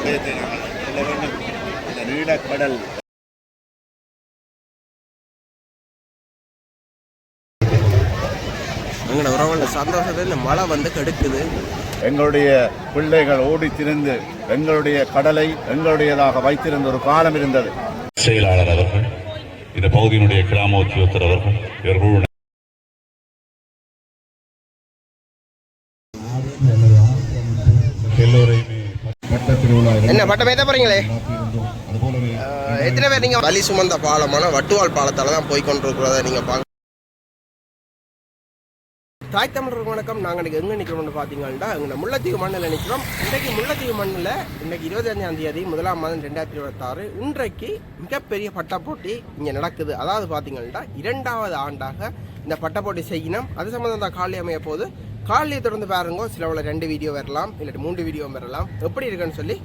விடயத்தை நாங்கள் சொல்ல வேண்டும். இந்த நீலக்கடல் எங்களோட உறவுகள சந்தோஷத்தில் இந்த மழை வந்து கெடுக்குது. எங்களுடைய பிள்ளைகள் ஓடி திரிந்து எங்களுடைய கடலை எங்களுடையதாக வைத்திருந்த ஒரு காலம் இருந்தது. செயலாளர் அவர்கள், இந்த பகுதியினுடைய கிராம உத்தியோகத்தர் அவர்கள், இவர்கள் என்ன பட்டம் ஏற்ற போறீங்களே? எத்தனை பேர் நீங்க வலி சுமந்த பாலமான வட்டுவால் பாலத்தால தான் போய்கொண்டிருக்கிறத நீங்க பாக்க. தாய் தமிழருக்கு வணக்கம். நாங்கள் இன்றைக்கி எங்கே நிற்கிறோம்னு பார்த்தீங்கன்னா எங்கள் முல்லைத்தீவு மண்ணில் நிற்கிறோம். இன்றைக்கு முல்லைத்தீவு மண்ணில் இன்றைக்கி 25ஆம் தேதி 1ஆம் மாதம் 2026 இன்றைக்கு மிகப்பெரிய பட்டப்போட்டி இங்கே நடக்குது. அதாவது பார்த்தீங்கன்னா 2வது ஆண்டாக இந்த பட்டப்போட்டி செய்யணும். அது சம்மந்தம் தான் காலி அமைய போது. காலையை தொடர்ந்து பாருங்க. சிலவில் 2 வீடியோ வரலாம், இல்லாட்டி 3 வீடியோ வரலாம். எப்படி இருக்குன்னு சொல்லி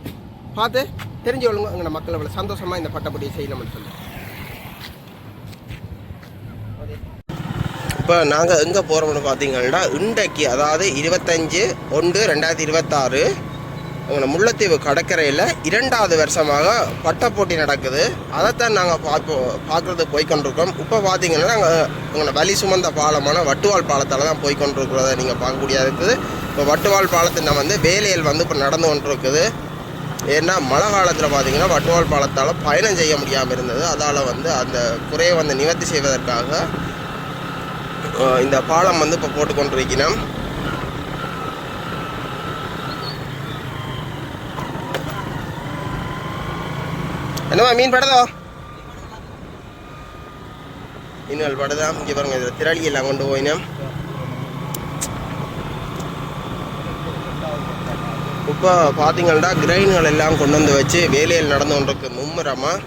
பார்த்து தெரிஞ்சு கொள்ளுங்க. எங்கள் மக்கள் அவ்வளோ சந்தோஷமாக இந்த பட்டப்போட்டியை செய்யணும்னு சொல்லி. இப்போ நாங்கள் எங்கே போகிறோம்னு பார்த்தீங்கன்னா இன்றைக்கு அதாவது 25/1/2026 எங்களை முல்லைத்தீவு கடற்கரையில் 2வது வருஷமாக பட்டப்போட்டி நடக்குது. அதைத்தான் நாங்கள் பார்க்குறது போய்கொண்டிருக்கோம். இப்போ பார்த்தீங்கன்னா நாங்கள் எங்களை வலி சுமந்த பாலமான வட்டுவால் பாலத்தால் தான் போய்கொண்டிருக்கிறத நீங்கள் பார்க்கக்கூடியதாக இருக்குது. இப்போ வட்டுவால் பாலத்தின் வந்து வேலைகள் வந்து இப்போ நடந்து கொண்டிருக்குது. ஏன்னா மழை காலத்தில் பார்த்தீங்கன்னா வட்டுவால் பாலத்தால் பயணம் செய்ய முடியாமல் இருந்தது. அதால் வந்து அந்த குறையை வந்து நிவர்த்தி செய்வதற்காக இந்த பாலம் வந்து இப்போ போட்டுக்கொண்டிருக்கிறோம். என்னம்மா மீன் படுதோ? மீன்கள் படுதா? இங்கே பாருங்க, இதில் திரளி எல்லாம் கொண்டு போயினோம். இப்போ பார்த்தீங்கன்னா கிரைன்கள் எல்லாம் கொண்டு வந்து வச்சு வேலையில் நடந்து கொண்டிருக்கு மும்முரமாக.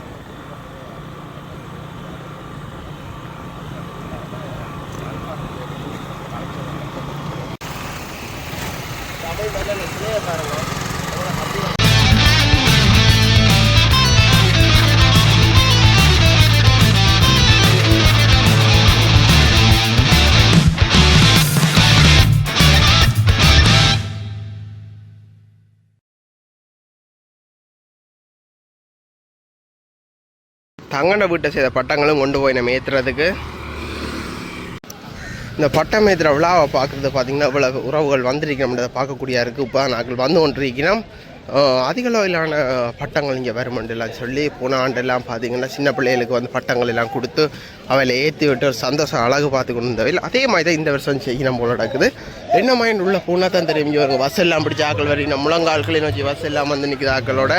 தங்கன வீட்டை செய்த பட்டங்களும் கொண்டு போய் நம்ம ஏற்றுறதுக்கு. இந்த பட்டம் ஏற்றுற விழாவை பார்க்குறது பார்த்திங்கன்னா இவ்வளோ உறவுகள் வந்திருக்கிறோம்ன்றதை பார்க்கக்கூடிய இருக்குது. இப்போ நாங்கள் வந்து கொண்டிருக்கிறோம். அதிக அளவிலான பட்டங்கள் இங்கே வருமெல்லாம் சொல்லி போன ஆண்டெல்லாம் பார்த்திங்கன்னா சின்ன பிள்ளைகளுக்கு வந்து பட்டங்கள் எல்லாம் கொடுத்து அவையில் ஏற்றி விட்டு ஒரு சந்தோஷம் அழகு பார்த்து கொண்டு இருந்தவையில் அதே மாதிரி தான் இந்த வருஷம் செய்யணும் போல நடக்குது. என்ன மைண்ட் உள்ள போனால் தான் தெரிஞ்சு வருங்க. பஸ் எல்லாம் பிடிச்ச ஆக்கள் வரையும் முழங்கால்களையும் வச்சு பஸ் எல்லாம் வந்து நிற்கிது ஆக்களோட.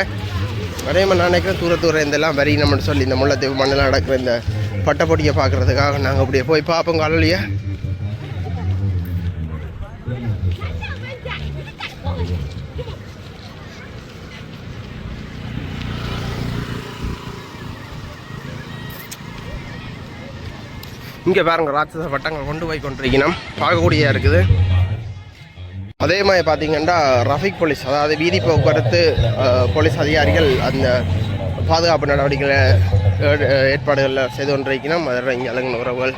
அதே மாதிரி நான் நினைக்கிறேன் தூர இதெல்லாம் வரையணும்னு சொல்லி இந்த முல்லைத்தீவு மண்ணில் நடக்கிற இந்த பட்டப்பொடியை பார்க்குறதுக்காக நாங்கள் அப்படியே போய் பார்ப்போம் காலையிலேயே. இங்கே பாருங்க ராட்சச பட்டங்கள் கொண்டு போய் கொண்டிருக்கணும் பார்க்கக்கூடியதாக இருக்குது. அதே மாதிரி பார்த்தீங்கன்னா ரஃபிக் போலீஸ், அதாவது வீதி போக்குவரத்து போலீஸ் அதிகாரிகள் அந்த பாதுகாப்பு நடவடிக்கைகளை ஏற்பாடுகளில் செய்து கொண்டிருக்கணும். அதில் இங்கே அழகின உறவுகள்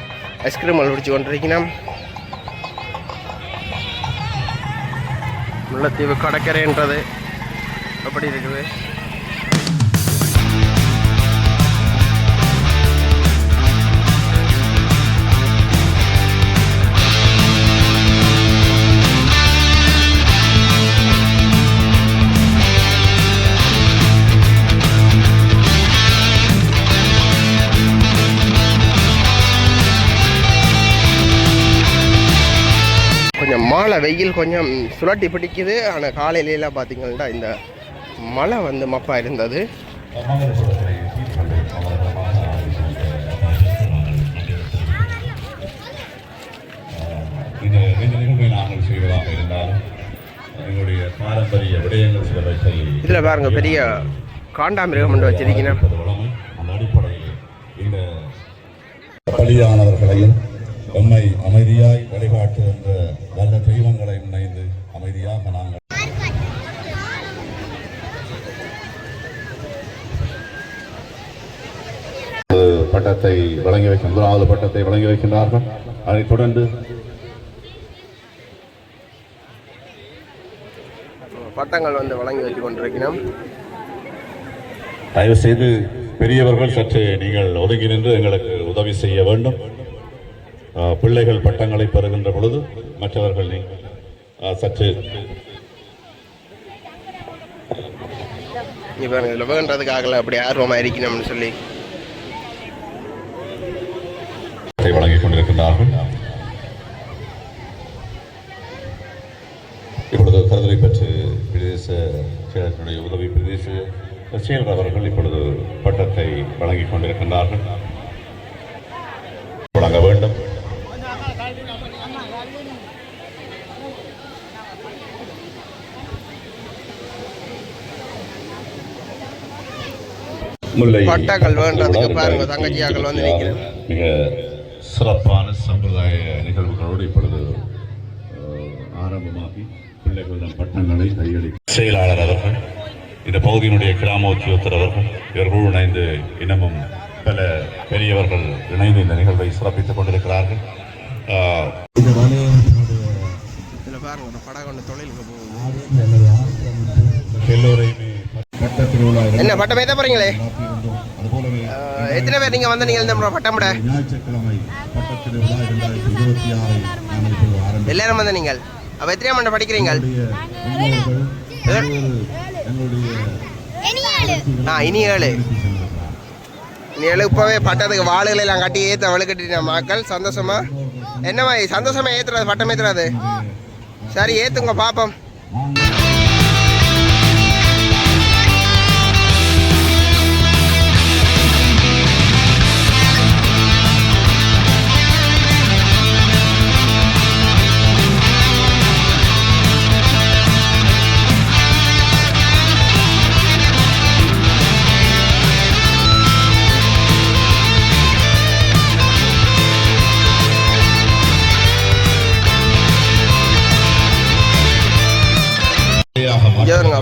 ஐஸ்கிரீம் பிடிச்சி கொண்டிருக்கணும். முல்லைத்தீவு கடற்கரைன்றது எப்படி இருக்குது? கொஞ்சம் மாலை வெயில் கொஞ்சம் சுழட்டி பிடிக்குது. ஆனால் காலையிலாம் பார்த்தீங்கன்னா இந்த மழை வந்து மப்பாக இருந்தது. இதில் பாருங்க பெரிய காண்டாமிருகம் கொண்டு வச்சிருக்கீங்க. பலியானவர்களையும் உண்மை அமைதியாய் வழிகாட்டுகின்ற நல்ல தெய்வங்களை இணைந்து அமைதியாக நாங்கள் பட்டத்தை வழங்கி வைக்கும் 1வது பட்டத்தை வழங்கி வைக்கின்றார்கள். அதைத் தொடர்ந்து பட்டங்கள் வந்து வழங்கி வச்சு கொண்டிருக்கிறோம். தயவு செய்து பெரியவர்கள் சற்று நீங்கள் ஒதுங்கி நின்று எங்களுக்கு உதவி செய்ய வேண்டும். பிள்ளைகள் பட்டங்களை பெறுகின்ற பொழுது மற்றவர்கள் சற்று இப்போ இதில் வேண்டதுக்காக அப்படி ஆர்வமாக இருக்கணும்னு சொல்லி வழங்கிக் கொண்டிருக்கின்றார்கள். இப்பொழுது கருதலை பெற்று பிரதேச செயலர்களுடைய உதவி பிரதேச செயலர் அவர்கள் இப்பொழுது பட்டத்தை வழங்கிக் கொண்டிருக்கின்றார்கள். வழங்க வேண்டும். பட்டாக்கள் வேண்டதுக்கு பாருங்க தங்கச்சியாக்கள் வந்து நிற்கிறேன். மிக சிறப்பான சம்பிரதாய நிகழ்வுகளோடு இப்பொழுது ஆரம்பமாகி பிள்ளைகளிடம் பட்டங்களை கையளி செயலாளர் அவர்கள், இந்த பகுதியினுடைய கிராம உத்தியோகத்தர் அவர்கள் இவர்கள் இணைந்து இன்னமும் பல பெரியவர்கள் இணைந்து இந்த நிகழ்வை சிறப்பித்துக் கொண்டிருக்கிறார்கள். எல்லோரையுமே என்ன பட்டம் ஏற்ற போறீங்களே? எத்தனை பேர் நீங்க வந்து நீங்க இந்த பட்டம் விட எல்லாரும் வந்து நீங்கள் அப்ப எத்தனையாம் ஆண்டு படிக்கிறீங்க? இனி 7 இப்பவே பட்டத்துக்கு வாளுகளை எல்லாம் கட்டி ஏற்ற வலுக்கட்டின மக்கள் சந்தோஷமா என்னமா சந்தோஷமா ஏத்துறது பட்டம் ஏத்துறது? சரி ஏத்துங்க பாப்போம்.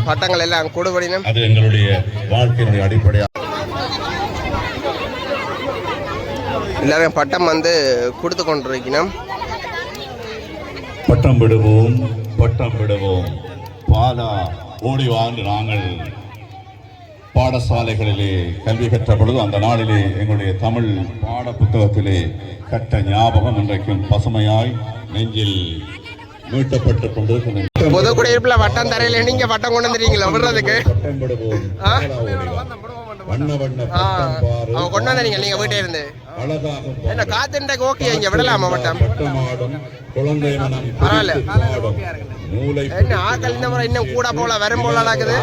பட்டங்கள் எல்லாம் கொடுபடினும் அது எங்களுடைய வாழ்க்கையினுடைய அடிப்படையாக எல்லாரும் பட்டம் வந்து கொடுத்து கொண்டிருக்கணும். பட்டம் விடுவோம் பட்டம் விடுவோம் பாலா ஓடி வாழ்ந்து நாங்கள் பாடசாலைகளிலே கல்வி கற்ற பொழுது அந்த நாளிலே எங்களுடைய தமிழ் பாட புத்தகத்திலே கற்ற ஞாபகம் இன்றைக்கும் பசுமையாய் நெஞ்சில் மீட்டப்பட்டு கொண்டிருக்கின்றன. பொது குடியிருப்புல வட்டம் தரையில நீங்க வட்டம் கொண்டு வந்துறீங்களா விடுறதுக்கு? கொண்டு வந்தீங்க நீங்க வீட்டே இருந்து என்ன காத்து ஓகே இங்க விடலாமா வட்டம்? பரவாயில்ல என்ன ஆக்கள் இந்த முறை இன்னும் கூட போல வரும் போல நடக்குது.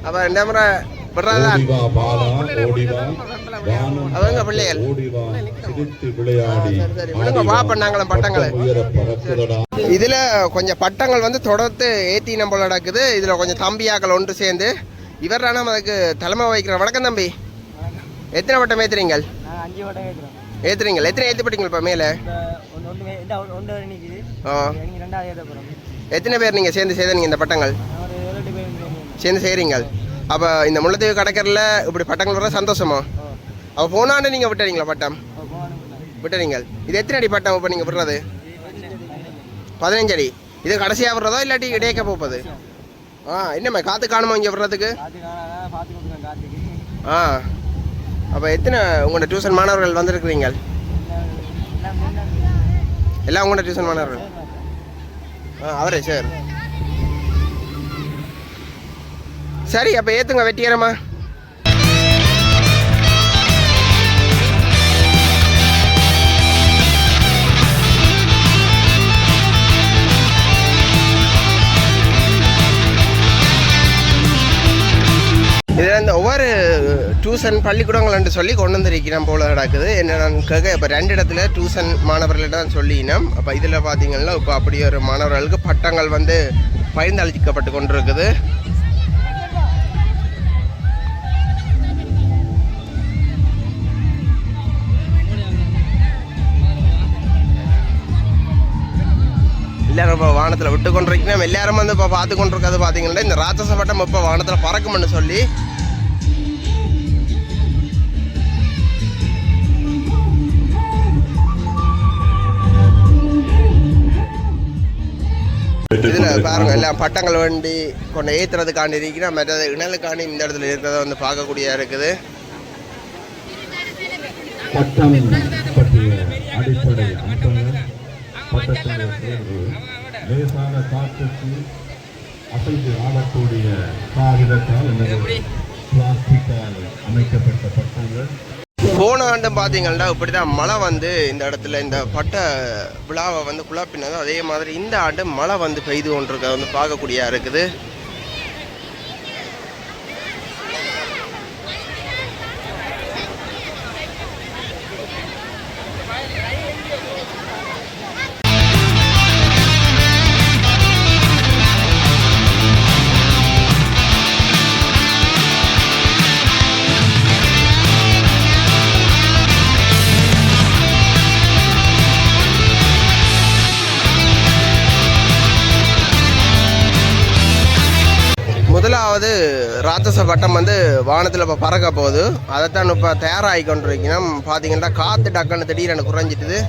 அப்ப இந்த முறை விடுறதுதான் அவங்க பிள்ளைகள் பாப்பண்ணாங்களும் பட்டங்களை இதுல கொஞ்சம் பட்டங்கள் வந்து தொடர்ந்து ஏத்தி நம்ம நடக்குது. இதுல கொஞ்சம் தம்பியாக்கள் ஒன்று சேர்ந்து இவர் அதுக்கு தலைமை வகிக்கிற. வணக்கம் தம்பி, எத்தனை பட்டம் ஏத்துறீங்க? ஏத்துறீங்க எத்தனை ஏத்துப்பட்டீங்க இப்ப மேல? எத்தனை பேர் நீங்க சேர்ந்து செய்தீங்க இந்த பட்டங்கள் சேர்ந்து செய்றீங்க? அப்போ இந்த முல்லைத்தீவு கடற்கரையில் இப்படி பட்டங்கள் வர சந்தோஷமா? அப்போ போனாண்டு நீங்கள் விட்டுறீங்களா பட்டம்? விட்டுறீங்க. இது எத்தனை அடி பட்டம் இப்போ நீங்கள் விடுறது? 15 அடி. இது கடைசியாக விடுறதோ இல்லாட்டி இடையக்க போகுது? என்னம்மா காற்று காணுமா இங்கே விடுறதுக்கு? அப்போ எத்தனை உங்களோட டியூஷன் மாணவர்கள் வந்துருக்குறீங்க? எல்லாம் உங்களோட டியூஷன் மாணவர்கள்? அவரே சார். சரி அப்போ ஏற்றுங்க வெட்டிக்கிறேம்மா. இதில் இந்த ஒவ்வொரு டியூஷன் பள்ளிக்கூடங்கள்னு சொல்லி கொண்டு வந்திருக்கிறோம் போல நடக்குது. என்னென்னு கேட்க இப்போ 2 இடத்துல டியூஷன் மாணவர்களிடம் சொல்லினோம். அப்போ இதில் பார்த்தீங்கன்னா இப்போ அப்படி ஒரு மாணவர்களுக்கு பட்டங்கள் வந்து பரிந்தளிக்கப்பட்டு கொண்டிருக்குது. எல்லாரும் இப்போ வானத்தில் விட்டு கொண்டிருக்கணும். எல்லாரும் வந்து இப்போ பார்த்து கொண்டிருக்கிறது பார்த்தீங்கன்னா இந்த ராட்சச பட்டம் இப்போ வானத்தில் பறக்கும்னு சொல்லி பாருங்க எல்லாம் பட்டங்கள் வண்டி கொண்டு ஏற்றுறதுக்காண்டி இருக்கிறோம். மற்றது இணலுக்காண்டி இந்த இடத்துல இருக்கிறத வந்து பார்க்கக்கூடியா இருக்குது. பட்டம் பற்றிய அடிப்படை அம்சங்கள் பட்டத்தினுடைய தேர்வு லேசான காற்றுக்கு அசைந்து ஆடக்கூடிய காகிதத்தால் அல்லது பிளாஸ்டிக்கால் அமைக்கப்பட்ட பட்டங்கள். போன ஆண்டும் பார்த்தீங்கன்னா இப்படி தான் மழை வந்து இந்த இடத்துல இந்த பட்ட விழாவை வந்து குழப்பினது. அதே மாதிரி இந்த ஆண்டு மழை வந்து பெய்து கொண்டிருக்க வந்து பார்க்கக்கூடியா இருக்குது. முதலாவது ராட்சச பட்டம் வந்து வானத்தில் இப்போ பறக்க போகுது. அதைத்தான் இப்போ தயாராகி கொண்டிருக்கணும். பார்த்தீங்கன்னா காற்று டக்குன்னு திடீரென குறைஞ்சிட்டுது.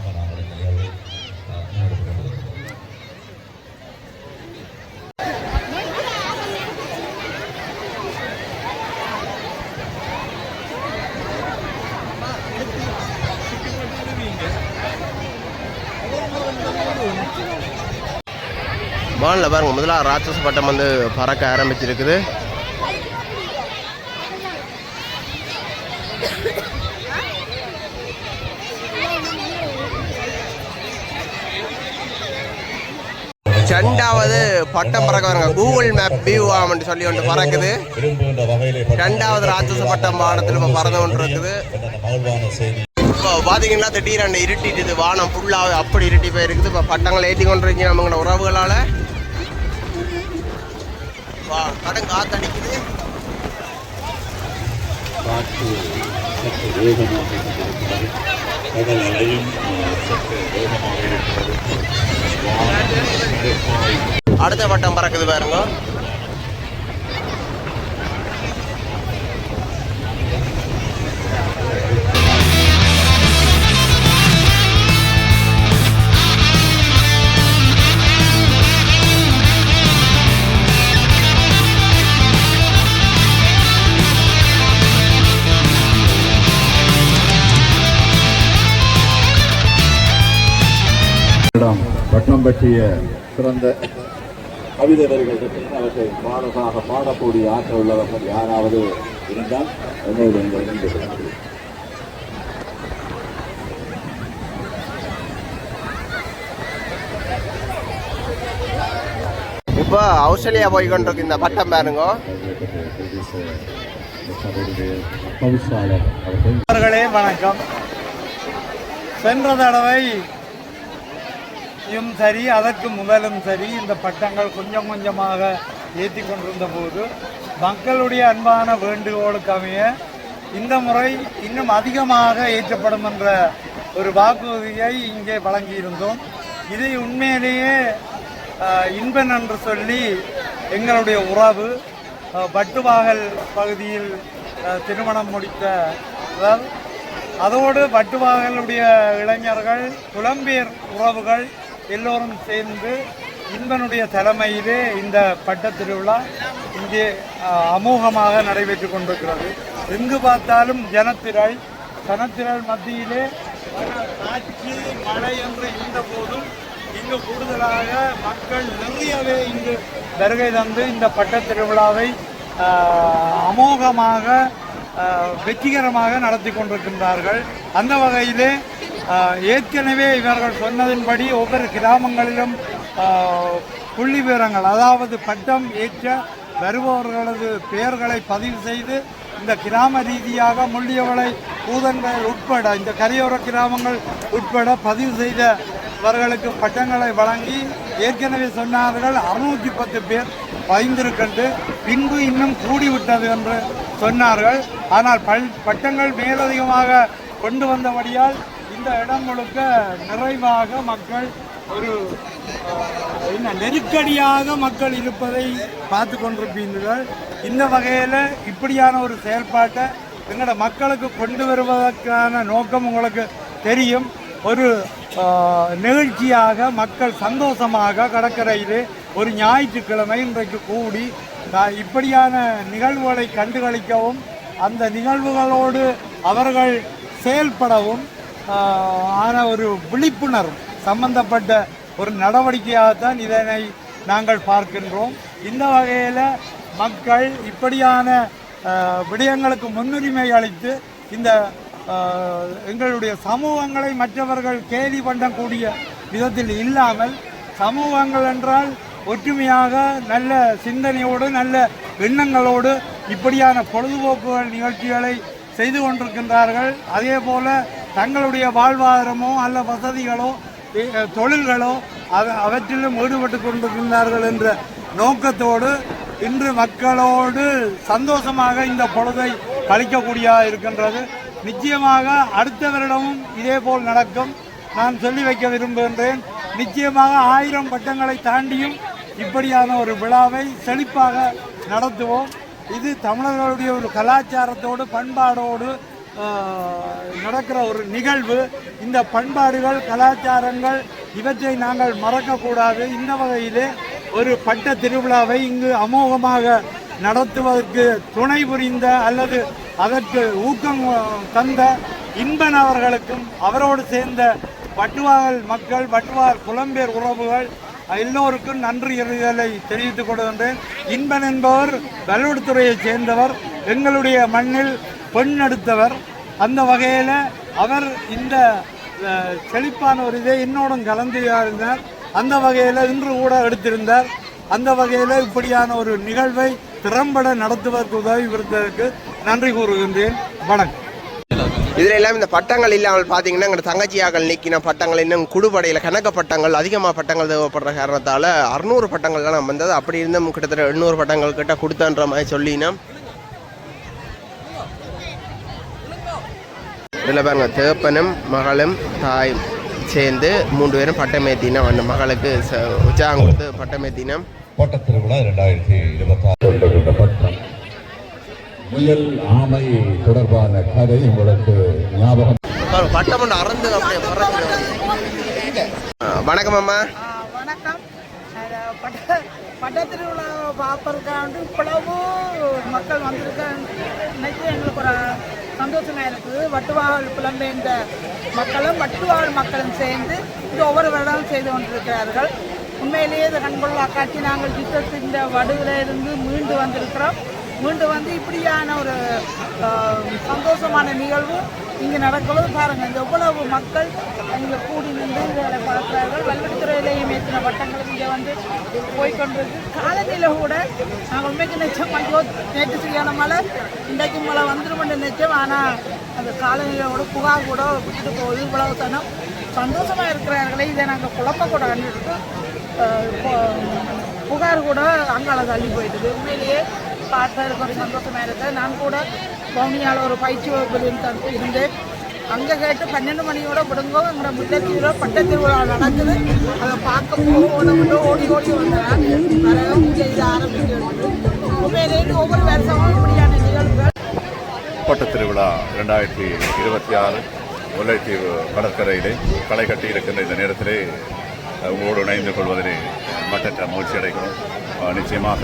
வானில் பாருங்க முதலாக ராட்சச பட்டம் வந்து பறக்க ஆரம்பிச்சிருக்குது. ரெண்டாவது பட்டம் பறக்க பாருங்க. கூகுள் மேப் வியூ ஆமென்று சொல்லி ஒன்று பறக்குது. ரெண்டாவது ராட்சச பட்டம் வானத்தில் இப்போ பறந்து கொண்டு இருக்குது. இப்போ பார்த்தீங்கன்னா திடீரென்று இருட்டிட்டு வானம் ஃபுல்லாக அப்படி இருட்டி போயிருக்குது. இப்போ பட்டங்கள் ஏற்றி கொண்டு இருக்கீங்க நம்மங்களோட உறவுகளால். கடன் காத்தடிக்குது. காற்று சற்று வேகமாக இருக்கிறது. கடல் அலையும் சற்று வேகமாக இருக்கிறது. அடுத்த பட்டம் பறக்குது பாருங்க. பட்டம் பற்றிய சிறந்த கவிதை வரிகள் அவற்றை பாடலாக பாடக்கூடிய ஆற்றல் உள்ளவர்கள் யாராவது இருந்தால் என்னோடு இணைந்து இப்போ ஆஸ்திரேலியா போய் கொண்டிருக்கு இந்த பட்டம் பாருங்க. அவர்களே வணக்கம். சென்ற தடவை சரி அதற்கு முதலும் சரி இந்த பட்டங்கள் கொஞ்சம் கொஞ்சமாக ஏற்றி கொண்டிருந்த போது மக்களுடைய அன்பான வேண்டுகோளுக்கு அமைய இந்த முறை இன்னும் அதிகமாக ஏற்றப்படும் என்ற ஒரு வாக்குறுதியை இங்கே வழங்கியிருந்தோம். இதை உண்மையிலேயே இன்பன் என்று சொல்லி எங்களுடைய உறவு வட்டுவாகல் பகுதியில் திருமணம் முடித்த அதோடு வட்டுவாகலுடைய இளைஞர்கள் புலம்பெயர் உறவுகள் எல்லோரும் சேர்ந்து இன்பனுடைய தலைமையிலே இந்த பட்ட திருவிழா இங்கே அமோகமாக நடைபெற்று கொண்டிருக்கிறது. எங்கு பார்த்தாலும் ஜனத்திரள் மத்தியிலே காட்சி மழை என்று இருந்த போதும் இங்கு கூடுதலாக மக்கள் நிறையவே இங்கு வருகை தந்து இந்த பட்ட திருவிழாவை அமோகமாக வெற்றிகரமாக நடத்தி கொண்டிருக்கின்றார்கள். அந்த வகையிலே ஏற்கனவே இவர்கள் சொன்னதின்படி ஒவ்வொரு கிராமங்களிலும் புள்ளி விவரங்கள், அதாவது பட்டம் ஏற்ற வருபவர்களது பெயர்களை பதிவு செய்து இந்த கிராம ரீதியாக முள்ளியவளை பூதன்கள் உட்பட இந்த கரையோர கிராமங்கள் உட்பட பதிவு செய்தவர்களுக்கு பட்டங்களை வழங்கி ஏற்கனவே சொன்னார்கள் 610 பேர் பதிந்திருக்கின்ற பின்பு இன்னும் கூடிவிட்டது என்று சொன்னார்கள். ஆனால் பட்டங்கள் மேலதிகமாக கொண்டு வந்தபடியால் இந்த இடம் முழுக்க நிறைவாக மக்கள் ஒரு நெருக்கடியாக மக்கள் இருப்பதை பார்த்து கொண்டிருப்பீர்கள். இந்த வகையில் இப்படியான ஒரு செயல்பாட்டை எங்களோட மக்களுக்கு கொண்டு வருவதற்கான நோக்கம் உங்களுக்கு தெரியும். ஒரு நிகழ்ச்சியாக மக்கள் சந்தோஷமாக கடற்கரையிலே ஒரு ஞாயிற்றுக்கிழமை இன்றைக்கு கூடி இப்படியான நிகழ்வுகளை கண்டுகளிக்கவும் அந்த நிகழ்வுகளோடு அவர்கள் செயல்படவும் ஆன ஒரு விழிப்புணர்வு சம்பந்தப்பட்ட ஒரு நடவடிக்கையாகத்தான் இதனை நாங்கள் பார்க்கின்றோம். இந்த வகையில் மக்கள் இப்படியான விடயங்களுக்கு முன்னுரிமை அளித்து இந்த எங்களுடைய சமூகங்களை மற்றவர்கள் கேலி பண்ணக்கூடிய விதத்தில் இல்லாமல் சமூகங்கள் என்றால் ஒற்றுமையாக நல்ல சிந்தனையோடு நல்ல எண்ணங்களோடு இப்படியான பொழுதுபோக்குகள் நிகழ்ச்சிகளை செய்து கொண்டிருக்கின்றார்கள். அதே போல தங்களுடைய வாழ்வாதாரமோ அல்ல வசதிகளோ தொழில்களோ அவற்றிலும் ஈடுபட்டு கொண்டிருக்கின்றார்கள் என்ற நோக்கத்தோடு இன்று மக்களோடு சந்தோஷமாக இந்த பொழுதை கழிக்கக்கூடியதாக இருக்கின்றது. நிச்சயமாக அடுத்த வருடமும் இதே போல் நடக்கும். நான் சொல்லி வைக்க விரும்புகின்றேன், நிச்சயமாக 1000 பட்டங்களை தாண்டியும் இப்படியான ஒரு விழாவை செழிப்பாக நடத்துவோம். இது தமிழர்களுடைய ஒரு கலாச்சாரத்தோடு பண்பாடோடு நடக்கிற ஒரு நிகழ்வு. இந்த பண்பாடுகள் கலாச்சாரங்கள் இவற்றை நாங்கள் மறக்கக்கூடாது. இந்த வகையிலே ஒரு பட்ட திருவிழாவை இங்கு அமோகமாக நடத்துவதற்கு துணை புரிந்த அல்லது அதற்கு ஊக்கம் தந்த இன்பன் அவர்களுக்கும் அவரோடு சேர்ந்த வட்டுவால் மக்கள் வட்டுவால் புலம்பெயர் உறவுகள் எல்லோருக்கும் நன்றி அறிதலை தெரிவித்துக் கொள்கின்றேன். இன்பன் என்பவர் வல்லுவத்துறையைச் சேர்ந்தவர், எங்களுடைய மண்ணில் பெண் எடுத்தவர். அந்த வகையில் அவர் இந்த செழிப்பான ஒரு இதை என்னோடும் கலந்து இருந்தார். அந்த வகையில் இன்று கூட எடுத்திருந்தார். அந்த வகையில் இப்படியான ஒரு நிகழ்வை திறம்பட நடத்துவதற்கு உதவி புரிந்ததற்கு நன்றி கூறுகின்றேன். வணக்கம். இதில் எல்லாம் இந்த பட்டங்கள் இல்லாமல் பார்த்தீங்கன்னா எங்கள் தங்கச்சியாக்கள் நீக்கின பட்டங்கள் இன்னும் குடுபடையில் கணக்க பட்டங்கள் அதிகமாக பட்டங்கள் தேவைப்படுற காரணத்தால் 600 பட்டங்கள் தான் நம்ம வந்தது. அப்படி இருந்தும் கிட்டத்தட்ட 800 பட்டங்கள் கிட்ட கொடுத்தன்ற மாதிரி சொல்லினா இதில் பாருங்க தேப்பனும் மகளும் தாய் சேர்ந்து 3 பேரும் பட்டமேத்தினம் அந்த மகளுக்கு உற்சாகம் கொடுத்து பட்டமேத்தினம். பட்டத்திருவிழா 2026 பட்டம் முயல் ஆமை தொடர்பான கதை உங்களுக்கு ஞாபகம். பட்டம் ஒன்று அறந்து அப்படியே வணக்கம் அம்மா. வணக்கம். பட்ட திருவிழாவை பார்ப்பதற்காண்டு இவ்வளவு மக்கள் வந்திருக்காங்க. இன்னைக்கு எங்களுக்கு ஒரு சந்தோஷமாக இருக்குது. வட்டுவாழ் புலம்பெயர்ந்த மக்களும் வட்டுவாழ் மக்களும் சேர்ந்து இது ஒவ்வொரு வருடமும் செய்து கொண்டிருக்கிறார்கள். உண்மையிலேயே இது கண்கொள்ளா காட்சி. நாங்கள் யுத்தத்தின் வடுவில் இருந்து மீண்டு வந்திருக்கிறோம். மீண்டு வந்து இப்படியான ஒரு சந்தோஷமான நிகழ்வு இங்கே நடக்கிறது பாருங்கள். இந்த எவ்வளவு மக்கள் இங்கே கூடி நின்று இதை பார்க்கிறார்கள். வல்லுவத்துறையிலேயும் ஏற்றின பட்டங்கள் இங்கே வந்து போய்கொண்டிருக்கு. காலநிலை கூட நாங்கள் உண்மைக்கு நினைச்சோம், ஐயோ நேற்று சரியான மழை இன்றைக்கு மழை வந்துடும் நினைச்சோம். ஆனால் அந்த காலநிலையோட புகார் கூட விட்டுட்டு போகுது. இவ்வளவு தனம் சந்தோஷமாக இருக்கிறார்களே, இதை நாங்கள் குழப்பக்கூட கண்டுட்டு புகார் கூட அங்கால தள்ளி போயிடுது. உண்மையிலேயே பார்ப்பதற்கு ஒரு சந்தோஷமாக இருக்குது. நான் கூட பவுனியால் ஒரு பயிற்சி வகுப்பில் இருந்தேன். அங்கே கேட்டு 12 மணியோட விடுங்கோ எங்களோட முல்லைத்தீவிர பட்ட திருவிழா நடக்குது, அதை பார்க்க போகணும்னு ஓடி வந்தேன். நிறைய இங்கே இதை ஆரம்பிக்கிறது. உண்மையிலேயே ஒவ்வொரு வருஷமும் இப்படியான நிகழ்வுகள். பட்ட திருவிழா 2026 முல்லைத்தீவு கடற்கரையிலே களை கட்டி இருக்கின்ற இந்த நேரத்திலே உங்களோடு இணைந்து கொள்வதிலே மற்ற மகிழ்ச்சி அடைகிறோம். நிச்சயமாக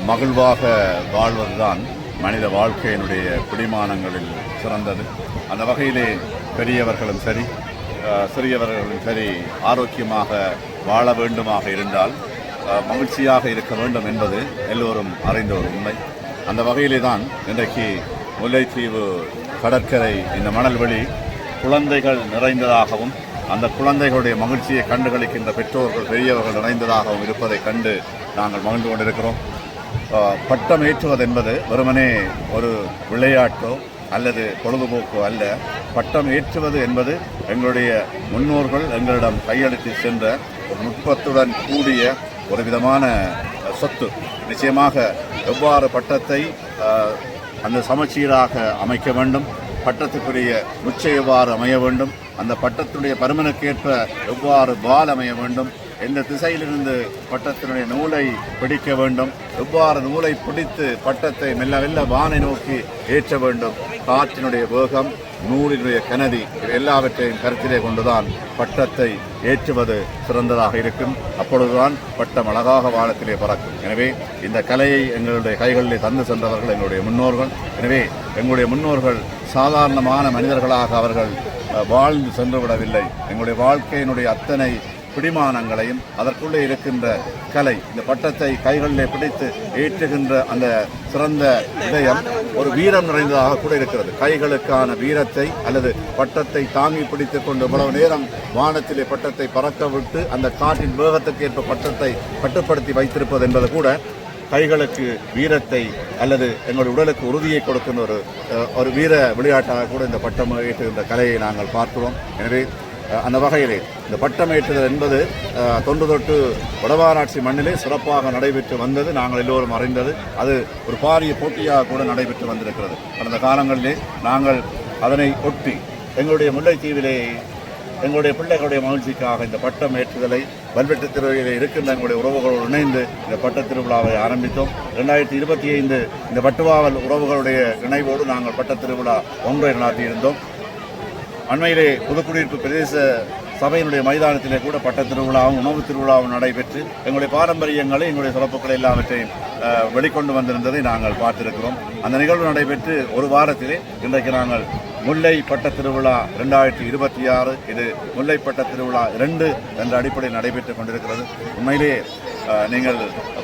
மகிழ்வாக வாழ்வதுதான் மனித வாழ்க்கையினுடைய பிடிமானங்களில் சிறந்தது. அந்த வகையிலே பெரியவர்களும் சரி சிறியவர்களும் சரி ஆரோக்கியமாக வாழ வேண்டுமாக இருந்தால் மகிழ்ச்சியாக இருக்க வேண்டும் என்பது எல்லோரும் அறிந்த ஒரு உண்மை. அந்த வகையிலே தான் இன்றைக்கு முல்லைத்தீவு கடற்கரை இந்த மணல்வெளி குழந்தைகள் நிறைந்ததாகவும் அந்த குழந்தைகளுடைய மகிழ்ச்சியை கண்டுகளிக்கின்ற பெற்றோர்கள் பெரியவர்கள் நிறைந்ததாகவும் இருப்பதை கண்டு நாங்கள் மகிழ்ந்து கொண்டிருக்கிறோம். பட்டம் ஏற்றுவது என்பது வெறுமனே ஒரு விளையாட்டோ அல்லது பொழுதுபோக்கோ அல்ல. பட்டம் ஏற்றுவது என்பது எங்களுடைய முன்னோர்கள் எங்களிடம் கையெழுத்து சென்ற ஒரு நுட்பத்துடன் கூடிய ஒரு விதமான சொத்து. நிச்சயமாக எவ்வாறு பட்டத்தை அந்த சமச்சீராக அமைக்க வேண்டும், பட்டத்துக்குரிய உச்சை எவ்வாறு அமைய வேண்டும், அந்த பட்டத்துடைய பருமனுக்கேற்ப எவ்வாறு பால் அமைய வேண்டும், எந்த திசையிலிருந்து பட்டத்தினுடைய நூலை பிடிக்க வேண்டும், எவ்வாறு நூலை பிடித்து பட்டத்தை மெல்ல மெல்ல வானை நோக்கி ஏற்ற வேண்டும், காற்றினுடைய வேகம் நூலினுடைய கனதி இவை எல்லாவற்றையும் கருத்திலே கொண்டுதான் பட்டத்தை ஏற்றுவது சிறந்ததாக இருக்கும். அப்பொழுதுதான் பட்டம் அழகாக வானத்திலே பறக்கும். எனவே இந்த கலையை எங்களுடைய கைகளிலே தந்து சென்றவர்கள் எங்களுடைய முன்னோர்கள். எனவே எங்களுடைய முன்னோர்கள் சாதாரணமான மனிதர்களாக அவர்கள் வாழ்ந்து சென்று விடவில்லை. எங்களுடைய வாழ்க்கையினுடைய அத்தனை பிடிமானங்களையும் அதற்குள்ளே இருக்கின்ற கலை, இந்த பட்டத்தை கைகளிலே பிடித்து ஏற்றுகின்ற அந்த சிறந்த இதயம் ஒரு வீரம் நிறைந்ததாக கூட இருக்கிறது. கைகளுக்கான வீரத்தை அல்லது பட்டத்தை தாங்கி பிடித்துக் கொண்டு இவ்வளவு நேரம் வானத்திலே பட்டத்தை பறக்க விட்டு அந்த காற்றின் வேகத்துக்கு ஏற்ப பட்டத்தை கட்டுப்படுத்தி வைத்திருப்பது என்பது கூட கைகளுக்கு வீரத்தை அல்லது எங்களுடைய உடலுக்கு உறுதியை கொடுக்கின்ற ஒரு வீர விளையாட்டாக கூட இந்த பட்டம் ஏற்றுகின்ற கலையை நாங்கள் பார்க்கிறோம். எனவே அந்த வகையிலே இந்த பட்டம் ஏற்றுதல் என்பது தொன்று தொட்டு வடவாராட்சி மண்ணிலே சிறப்பாக நடைபெற்று வந்தது. நாங்கள் எல்லோரும் அறிந்தது. அது ஒரு பாரிய போட்டியாக கூட நடைபெற்று வந்திருக்கிறது. கடந்த காலங்களிலே நாங்கள் அதனை ஒட்டி எங்களுடைய முல்லைத்தீவிலே எங்களுடைய பிள்ளைகளுடைய மகிழ்ச்சிக்காக இந்த பட்டம் ஏற்றுதலை வல்வெட்டு திருவிழையில் இருக்கின்ற எங்களுடைய உறவுகளோடு இணைந்து இந்த பட்டத் திருவிழாவை ஆரம்பித்தோம். 2025 இந்த வட்டுவாவல் உறவுகளுடைய இணைவோடு நாங்கள் பட்டத் திருவிழா ஒன்றை நடத்தியிருந்தோம். அண்மையிலே புதுக்குடியிருப்பு பிரதேச சபையினுடைய மைதானத்திலே கூட பட்டத் திருவிழாவும் உணவு திருவிழாவும் நடைபெற்று எங்களுடைய பாரம்பரியங்களை எங்களுடைய சிறப்புகளை எல்லாவற்றையும் வெளிக்கொண்டு வந்திருந்ததை நாங்கள் பார்த்திருக்கிறோம். அந்த நிகழ்வு நடைபெற்று ஒரு வாரத்திலே இன்றைக்கு நாங்கள் முல்லை பட்டத் திருவிழா 2026 இது முல்லை பட்டத் திருவிழா 2 என்ற அடிப்படையில் நடைபெற்றுக் கொண்டிருக்கிறது. உண்மையிலே நீங்கள்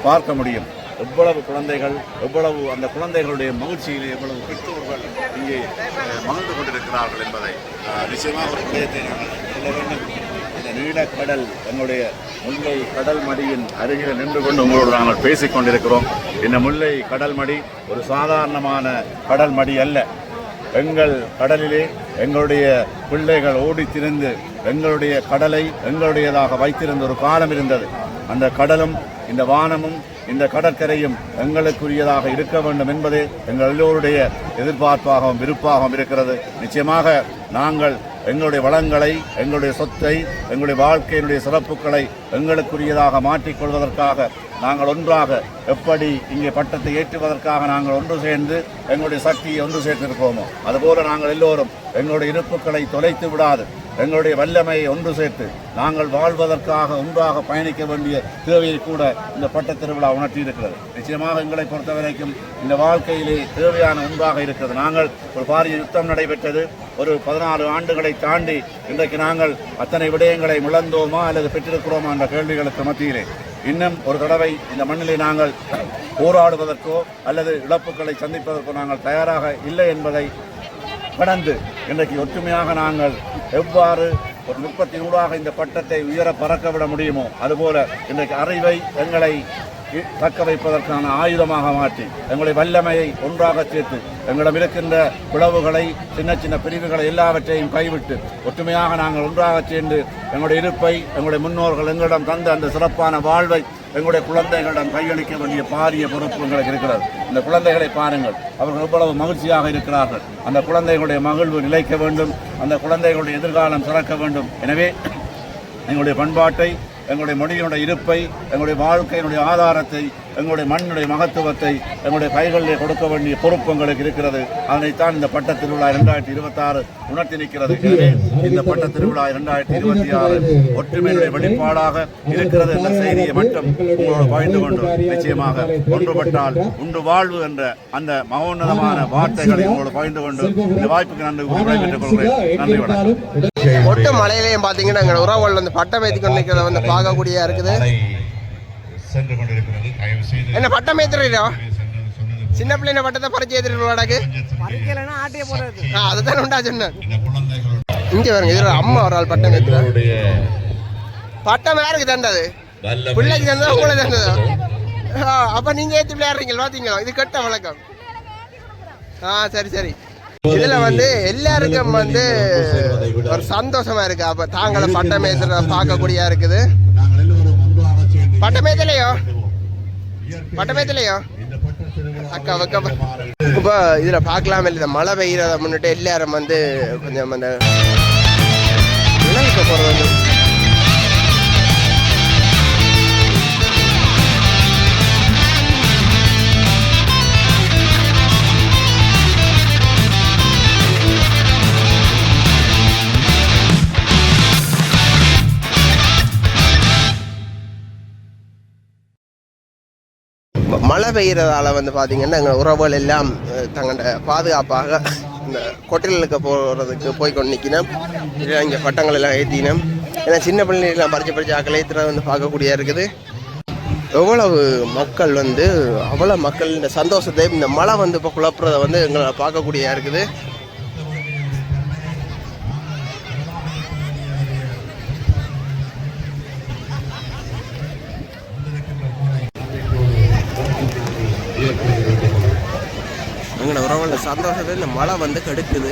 பார்க்க முடியும் எவ்வளவு குழந்தைகள், எவ்வளவு அந்த குழந்தைகளுடைய மகிழ்ச்சியிலே எவ்வளவு பெற்றோர்கள் இங்கே மகிழ்ந்து கொண்டிருக்கிறார்கள் என்பதை நிச்சயமாக ஒரு விடயத்தை நாங்கள் சொல்ல வேண்டும். இந்த நீலக்கடல் எங்களுடைய முல்லை கடல் மடியின் அருகில் நின்று கொண்டு உங்களோடு நாங்கள் பேசிக் கொண்டிருக்கிறோம். இந்த முல்லை கடல் மடி ஒரு சாதாரணமான கடல் மடி அல்ல. எங்கள் கடலிலே எங்களுடைய பிள்ளைகள் ஓடி திரிந்து எங்களுடைய கடலை எங்களுடையதாக வைத்திருந்த ஒரு காலம் இருந்தது. அந்த கடலும் இந்த வானமும் இந்த கடற்கரையும் எங்களுக்குரியதாக இருக்க வேண்டும் என்பதே எங்கள் எல்லோருடைய எதிர்பார்ப்பாகவும் விருப்பாகவும் இருக்கிறது. நிச்சயமாக நாங்கள் எங்களுடைய வளங்களை, எங்களுடைய சொத்தை, எங்களுடைய வாழ்க்கையினுடைய சிறப்புகளை எங்களுக்குரியதாக மாற்றிக்கொள்வதற்காக நாங்கள் ஒன்றாக எப்படி இங்கே பட்டத்தை ஏற்றுவதற்காக நாங்கள் ஒன்று சேர்ந்து எங்களுடைய சக்தியை ஒன்று சேர்த்திருக்கோமோ அதுபோல நாங்கள் எல்லோரும் எங்களுடைய இருப்புக்களை தொலைத்து விடாது எங்களுடைய வல்லமையை ஒன்று சேர்த்து நாங்கள் வாழ்வதற்காக ஒன்றாக பயணிக்க வேண்டிய தேவையை கூட இந்த பட்டத் திருவிழா உணர்த்தியிருக்கிறது. நிச்சயமாக எங்களை பொறுத்தவரைக்கும் இந்த வாழ்க்கையிலே தேவையான ஒன்றாக இருக்கிறது. நாங்கள் ஒரு பாரிய யுத்தம் நடைபெற்றது. ஒரு 14 ஆண்டுகளை தாண்டி இன்றைக்கு நாங்கள் அத்தனை விடயங்களை இழந்தோமா அல்லது பெற்றிருக்கிறோமா என்ற கேள்விகளுக்கு மத்தியிலே இன்னும் ஒரு தடவை இந்த மண்ணிலே நாங்கள் போராடுவதற்கோ அல்லது இழப்புகளை சந்திப்பதற்கோ நாங்கள் தயாராக இல்லை என்பதை கடந்து இன்றைக்கு ஒற்றுமையாக நாங்கள் எவ்வாறு ஒரு நுட்பத்தினூடாக இந்த பட்டத்தை உயர பறக்க விட முடியுமோ அதுபோல இன்றைக்கு அறிவை எங்களை தக்க வைப்பதற்கான ஆயுதமாக மாற்றி எங்களுடைய வல்லமையை ஒன்றாக சேர்த்து எங்களிடம் இருக்கின்ற பிளவுகளை, சின்ன சின்ன பிரிவுகளை எல்லாவற்றையும் கைவிட்டு ஒற்றுமையாக நாங்கள் ஒன்றாக சேர்ந்து எங்களுடைய இருப்பை எங்களுடைய முன்னோர்கள் எங்களிடம் தந்த அந்த சிறப்பான வாழ்வை எங்களுடைய குழந்தைகளிடம் கையளிக்க வேண்டிய பாரிய பொறுப்பு எங்களுக்கு இருக்கிறது. இந்த குழந்தைகளை பாருங்கள், அவர்கள் எவ்வளவு மகிழ்ச்சியாக இருக்கிறார்கள். அந்த குழந்தைகளுடைய மகிழ்வு நிலைக்க வேண்டும், அந்த குழந்தைகளுடைய எதிர்காலம் சிறக்க வேண்டும். எனவே எங்களுடைய பண்பாட்டை, எங்களுடைய மொழியினுடைய இருப்பை, எங்களுடைய வாழ்க்கையினுடைய ஆதாரத்தை, எங்களுடைய மண்ணுடைய மகத்துவத்தை எங்களுடைய கைகளிலே கொடுக்க வேண்டிய பொறுப்பு எங்களுக்கு இருக்கிறது. அதனைத்தான் இந்த பட்டத் திருவிழா 2026 உணர்த்தி நிற்கிறது. எனவே இந்த பட்டத் திருவிழா 2026 ஒற்றுமையுடைய வெளிப்பாடாக இருக்கிறது என்ற செய்தியை மட்டும் உங்களோடு பகிர்ந்து கொண்டு நிச்சயமாக ஒன்றுபட்டால் உண்டு வாழ்வு என்ற அந்த மகோன்னதமான வார்த்தைகளை உங்களோடு பகிர்ந்து கொண்டு இந்த வாய்ப்புக்கு நன்றி விடைபெற்றுக் கொள்கிறேன். நன்றி, வணக்கம். ஒட்டு மலையிலையும் பார்த்தீங்கன்னா எங்கள் உறவுகள் வந்து பட்டம் ஏற்றி கொண்டு நிற்கிறத வந்து பார்க்கக்கூடிய இருக்குது. என்ன பட்டம் ஏற்றுறீரோ? சின்ன பிள்ளைங்க பட்டத்தை பறிச்சு ஏற்றிருவாடாக்கு அதுதான் உண்டா சொன்னேன். இங்கே வருங்க, இது அம்மா ஒரு ஆள் பட்டம் ஏற்றுறாரு. பட்டம் யாருக்கு தந்தது? பிள்ளைக்கு தந்ததா உங்களுக்கு தந்ததா? அப்ப நீங்க ஏற்றி விளையாடுறீங்க பாத்தீங்களா? இது கெட்ட வழக்கம். சரி சரி. இதுல வந்து எல்லாருக்கும் வந்து ஒரு சந்தோஷமா இருக்கு. அப்ப தாங்களை பட்டம் ஏற்றுறத பார்க்கக்கூடியா இருக்குது. பட்டமேத்தலையோ அக்கா வக்கா இப்போ இதில் பார்க்கலாம். இல்லை மழை பெய்கிறத முன்னிட்டு எல்லாரும் வந்து கொஞ்சம் அந்த நிலவுக்கு போகிறது வந்து மழை பெய்கிறதால வந்து பார்த்திங்கன்னா எங்கள் உறவுகள் எல்லாம் தங்களோட பாதுகாப்பாக இந்த கொட்டிலுக்கு போகிறதுக்கு போய் கொண்டு நிற்கினோம். இல்லை இங்கே பட்டங்கள் எல்லாம் ஏற்றினோம். ஏன்னா சின்ன பிள்ளைலாம் பறிச்சு ஆக்களை ஏற்றுறது வந்து பார்க்கக்கூடிய இருக்குது. எவ்வளவு மக்கள் வந்து அவ்வளோ மக்கள் இந்த சந்தோஷத்தை இந்த மழை வந்து இப்போ குழப்புறதை வந்து எங்களை பார்க்கக்கூடிய இருக்குது. எங்களோட உறவுகளோட சந்தோஷத்தை இந்த மழை வந்து கெடுக்குது.